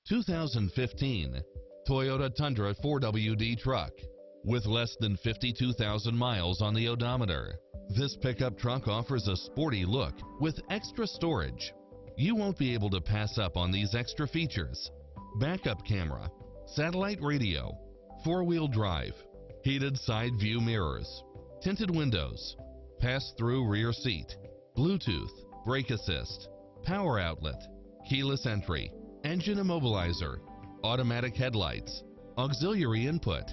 2015 Toyota Tundra 4WD truck. With less than 52,000 miles on the odometer, this pickup truck offers a sporty look with extra storage. You won't be able to pass up on these extra features: backup camera, satellite radio, four-wheel drive, heated side view mirrors, tinted windows, pass-through rear seat, Bluetooth, brake assist, power outlet, keyless entry, engine immobilizer, automatic headlights, auxiliary input,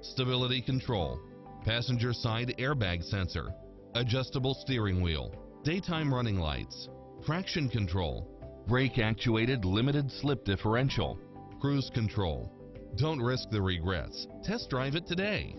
stability control, passenger side airbag sensor, adjustable steering wheel, daytime running lights, traction control, brake actuated limited slip differential, cruise control. Don't risk the regrets. Test drive it today.